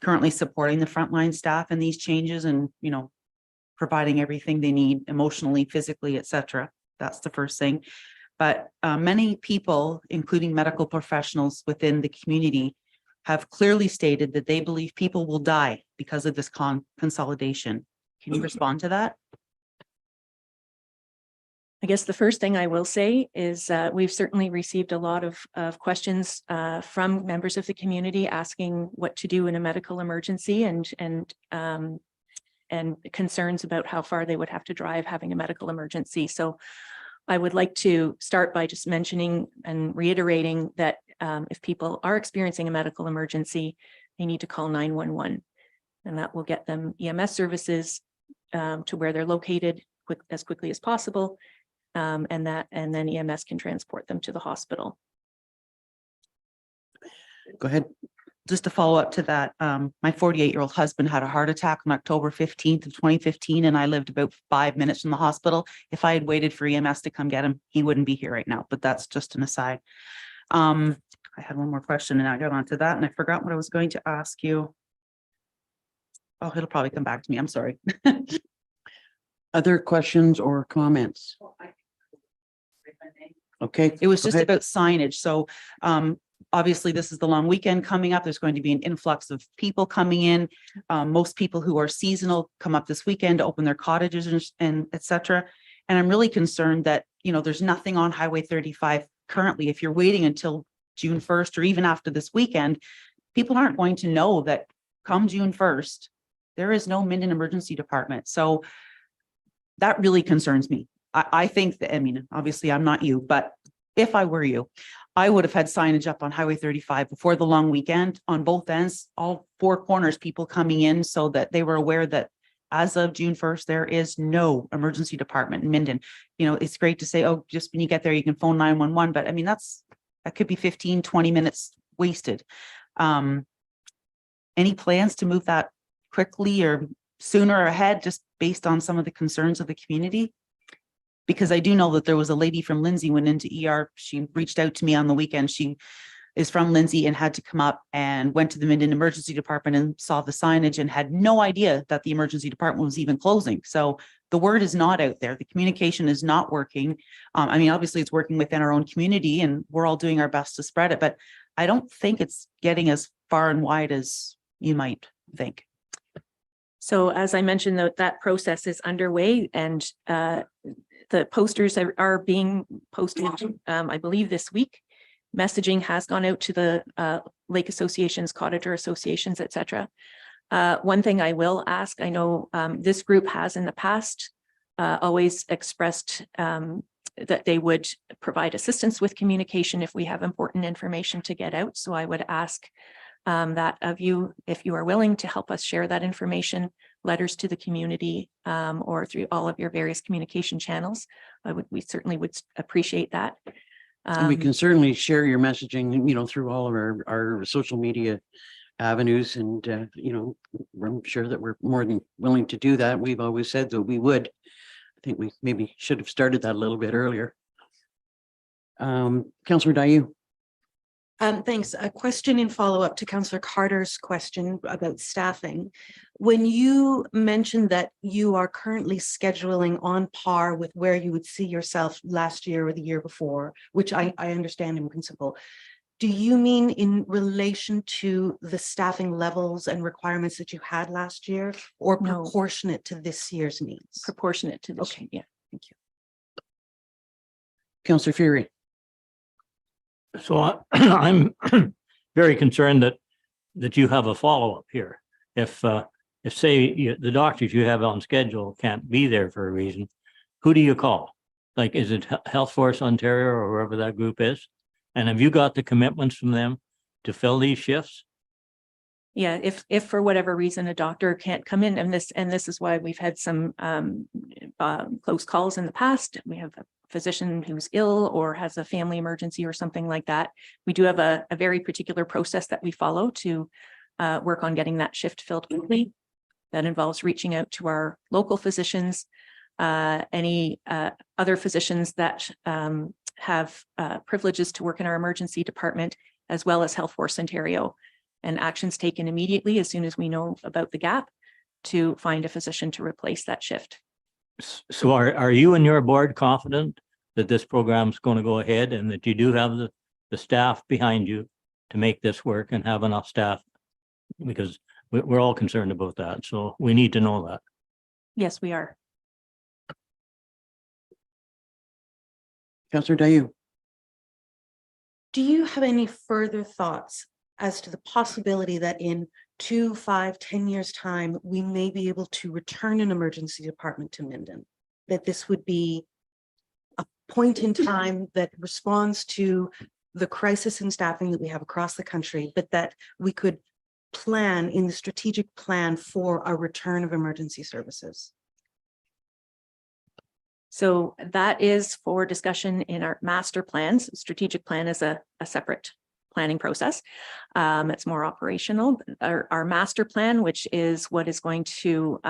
currently supporting the frontline staff in these changes, and providing everything they need emotionally, physically, etc. That's the first thing. But many people, including medical professionals within the community, have clearly stated that they believe people will die because of this consolidation. Can you respond to that? I guess the first thing I will say is we've certainly received a lot of questions from members of the community asking what to do in a medical emergency, and concerns about how far they would have to drive having a medical emergency. So I would like to start by just mentioning and reiterating that if people are experiencing a medical emergency, they need to call 911, and that will get them EMS services to where they're located as quickly as possible. and then EMS can transport them to the hospital. Go ahead. Just to follow up to that, my 48-year-old husband had a heart attack on October 15th of 2015, and I lived about 5 minutes from the hospital. If I had waited for EMS to come get him, he wouldn't be here right now, but that's just an aside. I had one more question and I got onto that and I forgot what I was going to ask you. Oh, it'll probably come back to me. I'm sorry. Other questions or comments? Okay. It was go just ahead. about signage. So obviously this is the long weekend coming up. There's going to be an influx of people coming in. Most people who are seasonal come up this weekend to open their cottages and et cetera. And I'm really concerned that, you know, there's nothing on Highway 35 currently. If you're waiting until June 1st or even after this weekend, people aren't going to know that come June 1st, there is no Minden Emergency Department. So that really concerns me. I think that, I mean, obviously I'm not you, but if I were you, I would have had signage up on Highway 35 before the long weekend on both ends, all four corners, people coming in so that they were aware that as of June 1st, there is no emergency department in Minden. You know, it's great to say, oh, just when you get there, you can phone 911, but I mean, that could be 15, 20 minutes wasted. Any plans to move that quickly or sooner ahead, just based on some of the concerns of the community? Because I do know that there was a lady from Lindsay went into ER. She reached out to me on the weekend. She is from Lindsay and had to come up and went to the Minden Emergency Department and saw the signage and had no idea that the emergency department was even closing. So the word is not out there. The communication is not working. I mean, obviously it's working within our own community and we're all doing our best to spread it, but I don't think it's getting as far and wide as you might think. So as I mentioned, that process is underway and the posters are being posted, I believe this week. Messaging has gone out to the lake associations, cottager associations, et cetera. One thing I will ask, I know this group has in the past always expressed that they would provide assistance with communication if we have important information to get out. So I would ask that of you, if you are willing to help us share that information, letters to the community or through all of your various communication channels. We certainly would appreciate that. We can certainly share your messaging, you know, through all of our social media avenues. And, you know, I'm sure that we're more than willing to do that. We've always said that we would. I think we maybe should have started that a little bit earlier. Councillor Dayu. Thanks. A question in follow-up to Councillor Carter's question about staffing. When you mentioned that you are currently scheduling on par with where you would see yourself last year or the year before, which I understand in principle, do you mean in relation to the staffing levels and requirements that you had last year, or No. proportionate to this year's needs? Proportionate to this. Okay. Yeah, thank you. Councillor Fury. So I'm very concerned that you have a follow-up here. If say the doctors you have on schedule can't be there for a reason, who do you call? Like, is it Health Force Ontario or wherever that group is? And have you got the commitments from them to fill these shifts? Yeah, if for whatever reason a doctor can't come in, and this is why we've had some close calls in the past. We have a physician who's ill or has a family emergency or something like that. We do have a very particular process that we follow to work on getting that shift filled quickly. That involves reaching out to our local physicians, any other physicians that have privileges to work in our emergency department, as well as Health Force Ontario, and actions taken immediately as soon as we know about the gap to find a physician to replace that shift. So are you and your board confident that this program is going to go ahead and that you do have the staff behind you to make this work and have enough staff? Because we're all concerned about that. So we need to know that. Yes, we are. Councillor Dayu. Do you have any further thoughts as to the possibility that in 2, 5, 10 years' time, we may be able to return an emergency department to Minden? That this would be a point in time that responds to the crisis in staffing that we have across the country, but that we could plan in the strategic plan for a return of emergency services? So that is for discussion in our master plans. Strategic plan is a separate planning process. It's more operational. Our master plan, which is what is going to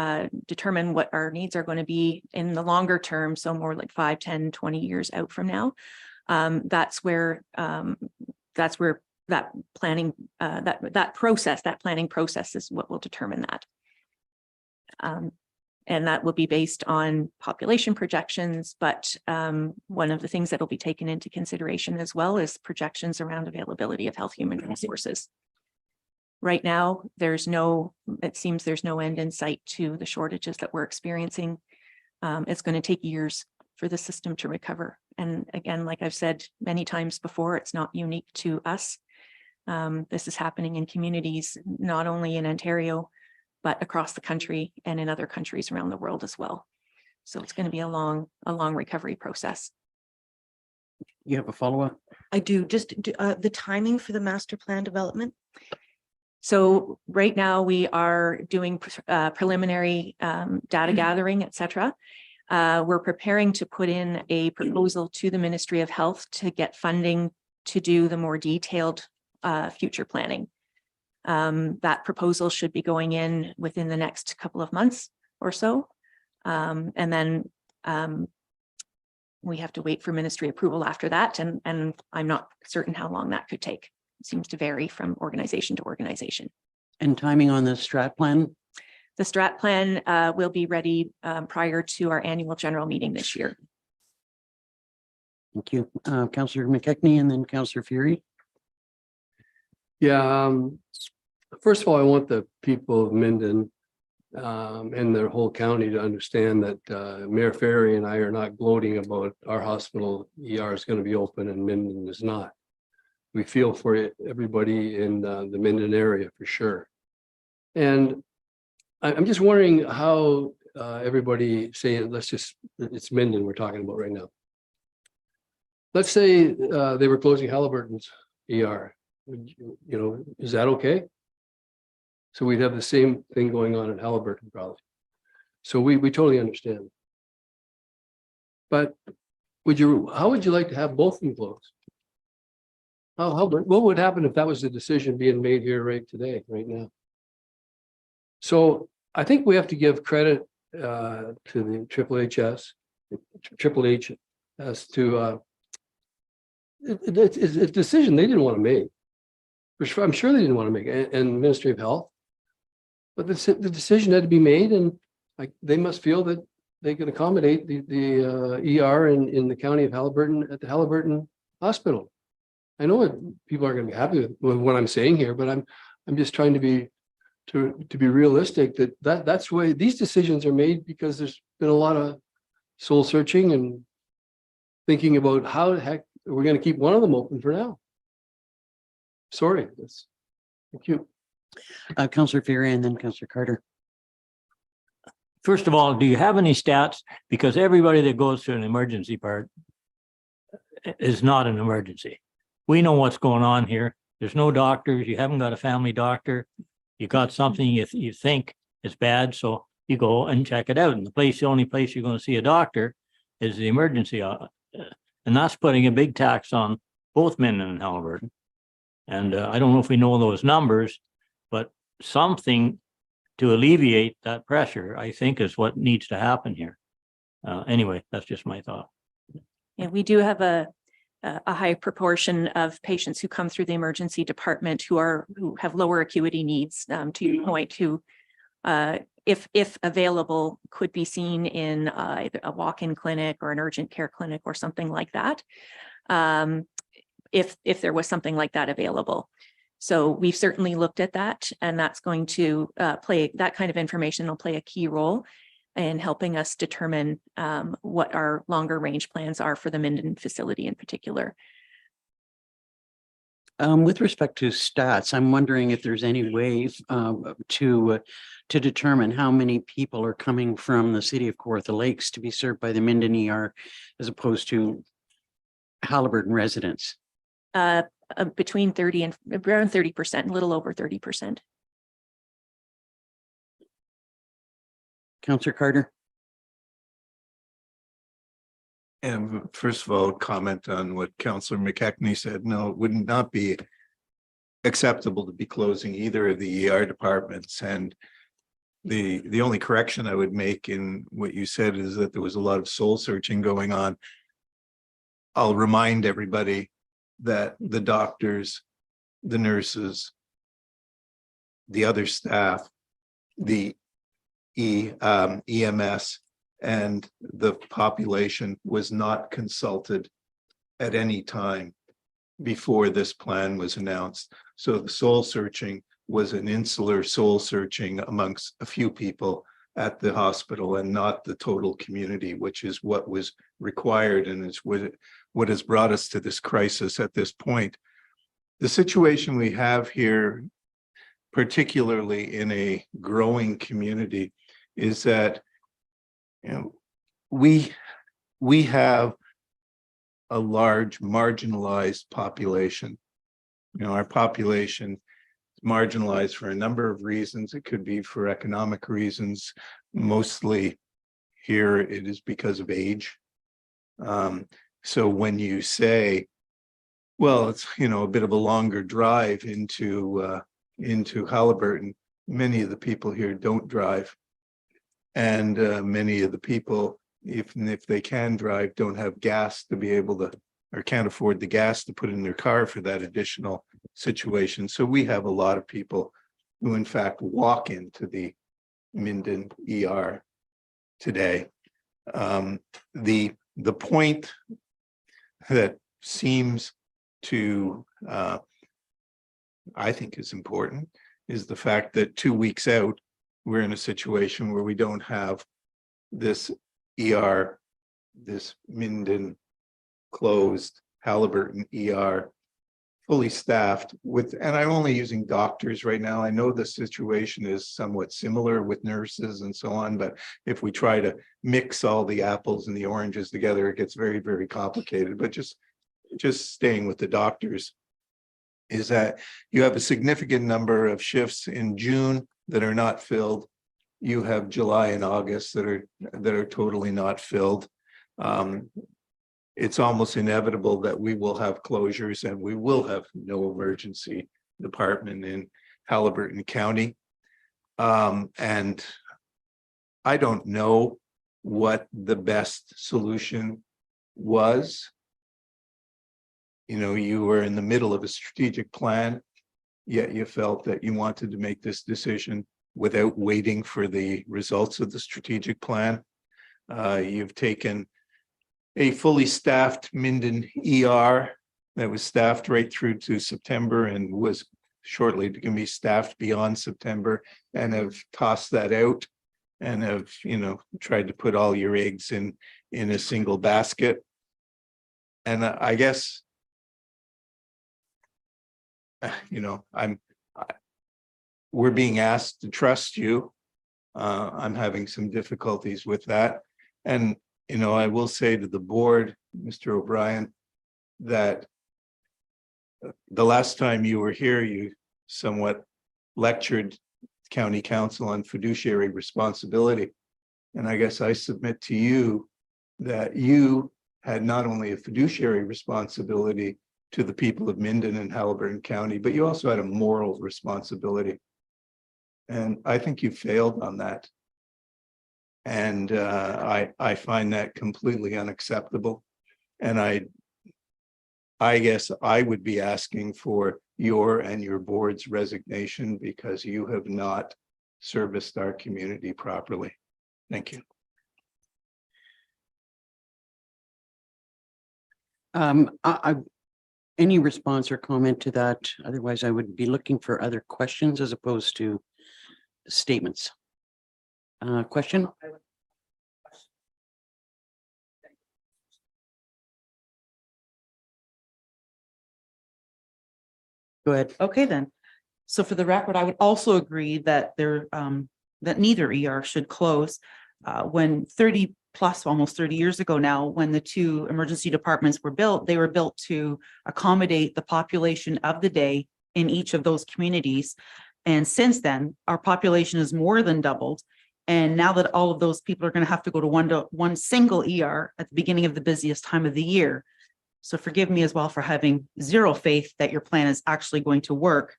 determine what our needs are going to be in the longer term, so more like 5, 10, 20 years out from now. That's where that planning, that planning process is what will determine that. And that will be based on population projections, but one of the things that will be taken into consideration as well is projections around availability of health human resources. Right now, it seems there's no end in sight to the shortages that we're experiencing. It's going to take years for the system to recover. And again, like I've said many times before, it's not unique to us. This is happening in communities, not only in Ontario, but across the country and in other countries around the world as well. So it's going to be a long recovery process. You have a follow-up? I do. Just the timing for the master plan development. So right now we are doing preliminary data gathering, et cetera. We're preparing to put in a proposal to the Ministry of Health to get funding to do the more detailed future planning. That proposal should be going in within the next couple of months or so. And then we have to wait for ministry approval after that. And I'm not certain how long that could take. It seems to vary from organization to organization. And timing on the strat plan? The strat plan will be ready prior to our annual general meeting this year. Thank you. Councillor McKechnie and then Councillor Fury. Yeah, first of all, I want the people of Minden and their whole county to understand that Mayor Ferry and I are not gloating about our hospital ER is going to be open and Minden is not. We feel for everybody in the Minden area for sure. And I'm just wondering how everybody saying, it's Minden we're talking about right now. Let's say they were closing Haliburton's ER. Is that okay? So we'd have the same thing going on in Haliburton probably. So we totally understand. But how would you like to have both of them closed? What would happen if that was the decision being made here right now? So I think we have to give credit to the Triple H as to it's a decision they didn't want to make. I'm sure they didn't want to make it, and Ministry of Health. But the decision had to be made, and they must feel that they can accommodate the ER in the county of Haliburton at the Haliburton Hospital. I know people aren't going to be happy with what I'm saying here, but I'm just trying to be realistic that's the way these decisions are made, because there's been a lot of soul searching and thinking about how the heck we're going to keep one of them open for now. Sorry. Thank you. Councillor Fury and then Councillor Carter. First of all, do you have any stats? Because everybody that goes to an emergency part is not an emergency. We know what's going on here. There's no doctors. You haven't got a family doctor. You got something you think is bad, so you go and check it out. And the only place you're going to see a doctor is the emergency. And that's putting a big tax on both Minden and Haliburton. And I don't know if we know those numbers, but something to alleviate that pressure, I think, is what needs to happen here. Anyway, that's just my thought. Yeah, we do have a high proportion of patients who come through the emergency department who have lower acuity needs, to your point, who, if available, could be seen in either a walk-in clinic or an urgent care clinic or something like that. If there was something like that available. So we've certainly looked at that, and that's going to play, that kind of information will play a key role in helping us determine what our longer range plans are for the Minden facility in particular. With respect to stats, I'm wondering if there's any way to determine how many people are coming from the city of Kawartha Lakes to be served by the Minden ER as opposed to Haliburton residents. Between 30 and around 30%, a little over 30%. Councillor Carter. And first of all, comment on what Councillor McKechnie said. No, it would not be acceptable to be closing either of the ER departments. And the only correction I would make in what you said is that there was a lot of soul searching going on. I'll remind everybody that the doctors, the nurses, the other staff, the EMS and the population was not consulted at any time before this plan was announced. So the soul searching was an insular soul searching amongst a few people at the hospital and not the total community, which is what was required and is what has brought us to this crisis at this point. The situation we have here, particularly in a growing community, is that we have a large marginalized population. Our population is marginalized for a number of reasons. It could be for economic reasons. Mostly here it is because of age. So when you say, well, it's a bit of a longer drive into Haliburton, many of the people here don't drive. And many of the people, if they can drive, don't have gas to be able to, or can't afford the gas to put in their car for that additional situation. So we have a lot of people who in fact walk into the Minden ER today. The point that seems to, I think is important, is the fact that 2 weeks out, we're in a situation where we don't have this ER, this Minden closed Haliburton ER fully staffed with, and I'm only using doctors right now. I know the situation is somewhat similar with nurses and so on, but if we try to mix all the apples and the oranges together, it gets very, very complicated. But just staying with the doctors, is that you have a significant number of shifts in June that are not filled. You have July and August that are totally not filled. It's almost inevitable that we will have closures and we will have no emergency department in Haliburton County. And I don't know what the best solution was. You were in the middle of a strategic plan, yet you felt that you wanted to make this decision without waiting for the results of the strategic plan. You've taken a fully staffed Minden ER that was staffed right through to September and was shortly going to be staffed beyond September, and have tossed that out and have, tried to put all your eggs in a single basket. And I guess, we're being asked to trust you. I'm having some difficulties with that. And, I will say to the board, Mr. O'Brien, that the last time you were here, you somewhat lectured county council on fiduciary responsibility. And I guess I submit to you that you had not only a fiduciary responsibility to the people of Minden and Haliburton County, but you also had a moral responsibility. And I think you failed on that. And I find that completely unacceptable. And I guess I would be asking for your and your board's resignation because you have not serviced our community properly. Thank you. Any response or comment to that? Otherwise, I would be looking for other questions as opposed to statements. Question? Go ahead. Okay, then. So for the record, I would also agree that that neither ER should close. When 30 plus, almost 30 years ago now, when the two emergency departments were built, they were built to accommodate the population of the day in each of those communities. And since then, our population has more than doubled. And now that all of those people are going to have to go to one single ER at the beginning of the busiest time of the year. So forgive me as well for having zero faith that your plan is actually going to work.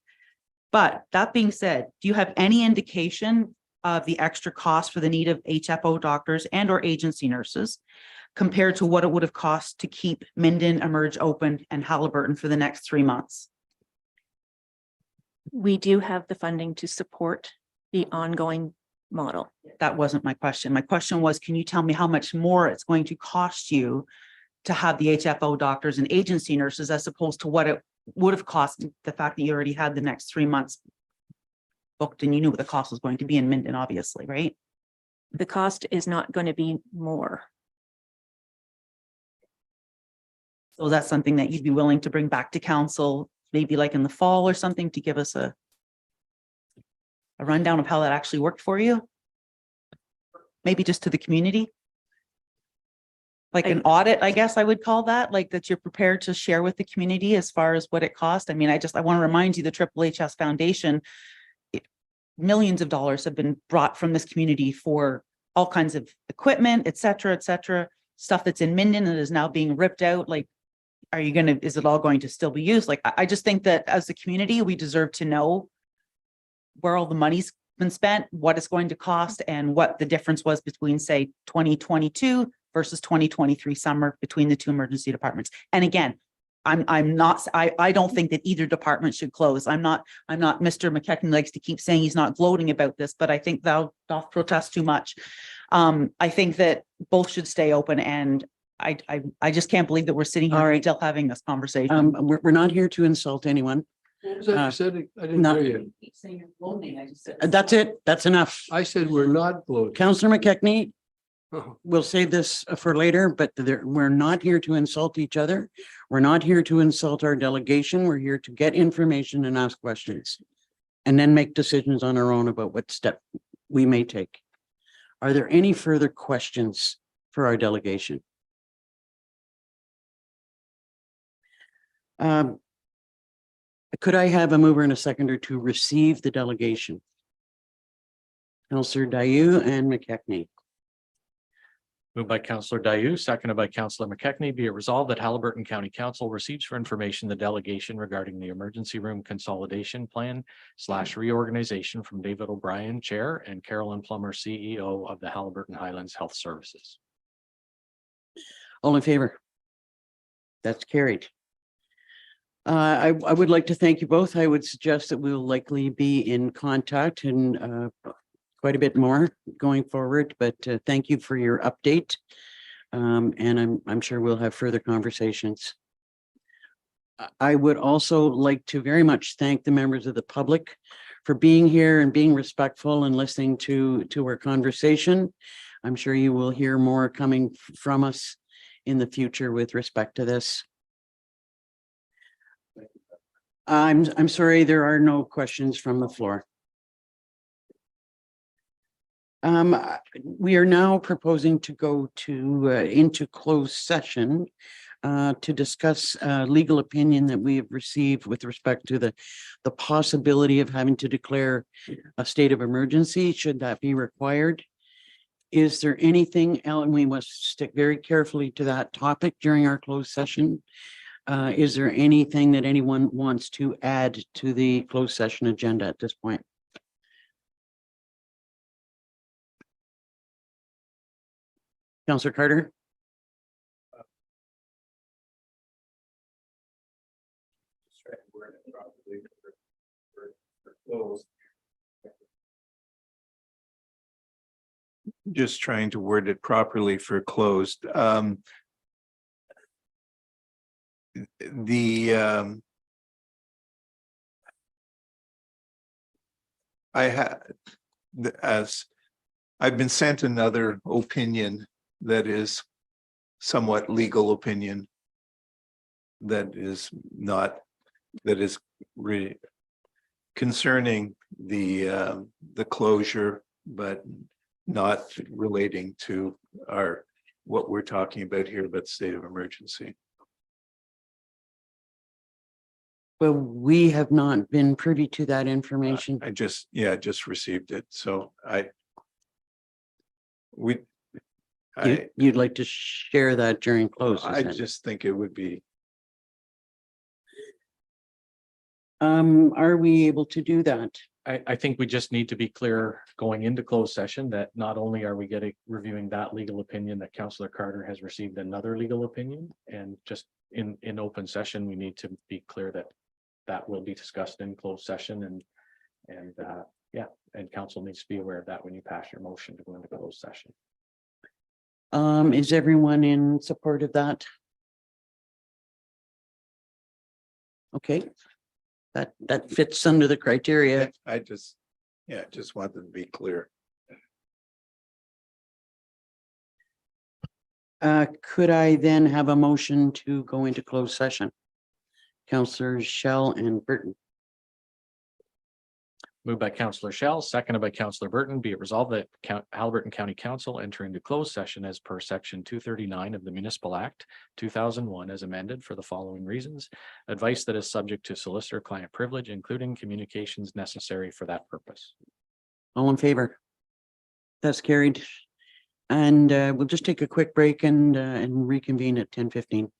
But that being said, do you have any indication of the extra cost for the need of HFO doctors and or agency nurses compared to what it would have cost to keep Minden, Emerge open and Haliburton for the next 3 months? We do have the funding to support the ongoing model. That wasn't my question. My question was, can you tell me how much more it's going to cost you to have the HFO doctors and agency nurses as opposed to what it would have cost, the fact that you already had the next 3 months booked and you knew what the cost was going to be in Minden, obviously, right? The cost is not going to be more. So that's something that you'd be willing to bring back to council, maybe like in the fall or something, to give us a rundown of how that actually worked for you? Maybe just to the community? Like an audit, I guess I would call that, like that you're prepared to share with the community as far as what it cost. I mean, I want to remind you, the Triple HS Foundation, millions of dollars have been brought from this community for all kinds of equipment, et cetera, stuff that's in Minden that is now being ripped out. Like, is it all going to still be used? Like, I just think that as a community, we deserve to know where all the money's been spent, what it's going to cost, and what the difference was between, say, 2022 versus 2023 summer between the two emergency departments. And again, I don't think that either department should close. I'm not Mr. McKechnie likes to keep saying he's not gloating about this, but I think thou doth protest too much. I think that both should stay open, and I just can't believe that we're sitting here still having this conversation. We're not here to insult anyone. What was that you said? I didn't not- hear you. That's it. That's enough. I said we're not bloated. Councillor McKechnie, Oh, we'll save this for later, but we're not here to insult each other. We're not here to insult our delegation. We're here to get information and ask questions and then make decisions on our own about what step we may take. Are there any further questions for our delegation? Could I have a mover and a seconder to receive the delegation? Councillor Dayu and McKechnie. Moved by Councillor Dayu, seconded by Councillor McKechnie, be it resolved that Haliburton County Council receives for information the delegation regarding the emergency room consolidation plan / reorganization from David O'Brien, Chair, and Carolyn Plummer, CEO of the Haliburton Highlands Health Services. All in favor? That's carried. I would like to thank you both. I would suggest that we'll likely be in contact and quite a bit more going forward, but thank you for your update. And I'm sure we'll have further conversations. I would also like to very much thank the members of the public for being here and being respectful and listening to our conversation. I'm sure you will hear more coming from us in the future with respect to this. I'm sorry, there are no questions from the floor. We are now proposing to go into closed session to discuss legal opinion that we have received with respect to the possibility of having to declare a state of emergency, should that be required. Is there anything else, and we must stick very carefully to that topic during our closed session. Is there anything that anyone wants to add to the closed session agenda at this point? Councillor Carter? Just trying to word it properly for closed. As I've been sent another opinion that is somewhat legal opinion that is really concerning the closure, but not relating to what we're talking about here, but state of emergency. Well, we have not been privy to that information. I just received it. So We. I, You'd like to share that during close? I just think it would be, Are we able to do that? I think we just need to be clear going into closed session that not only are we reviewing that legal opinion, that Councillor Carter has received another legal opinion, and just in open session, we need to be clear that that will be discussed in closed session, and yeah, and council needs to be aware of that when you pass your motion to go into closed session. Is everyone in support of that? Okay. That fits under the criteria. I just, yeah, just wanted to be clear. Could I then have a motion to go into closed session? Councillors Shell and Burton. Moved by Councillor Shell, seconded by Councillor Burton. Be it resolved that Haliburton County Council enter into closed session as per section 239 of the Municipal Act 2001 as amended for the following reasons. Advice that is subject to solicitor-client privilege, including communications necessary for that purpose. All in favor? That's carried. And we'll just take a quick break and reconvene at 10:15.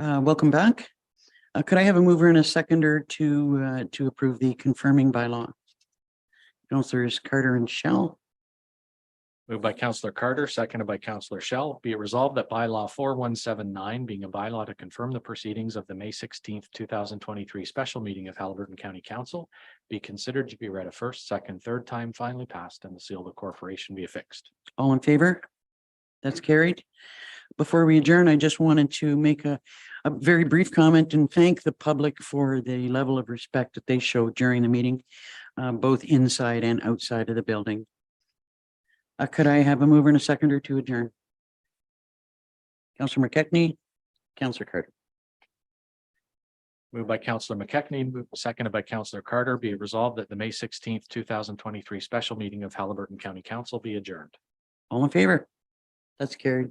Welcome back. Could I have a mover and a seconder to approve the confirming bylaw? Councillors Carter and Shell. Moved by Councillor Carter, seconded by Councillor Shell. Be it resolved that bylaw 4179, being a bylaw to confirm the proceedings of the May 16th, 2023 special meeting of Haliburton County Council, be considered to be read a first, second, third time, finally passed, and the seal of the corporation be affixed. All in favor? That's carried. Before we adjourn, I just wanted to make a very brief comment and thank the public for the level of respect that they showed during the meeting, both inside and outside of the building. Could I have a mover and a seconder to adjourn? Councillor McKechnie, Councillor Carter. Moved by Councillor McKechnie, seconded by Councillor Carter. Be it resolved that the May 16th, 2023 special meeting of Haliburton County Council be adjourned. All in favor? That's carried.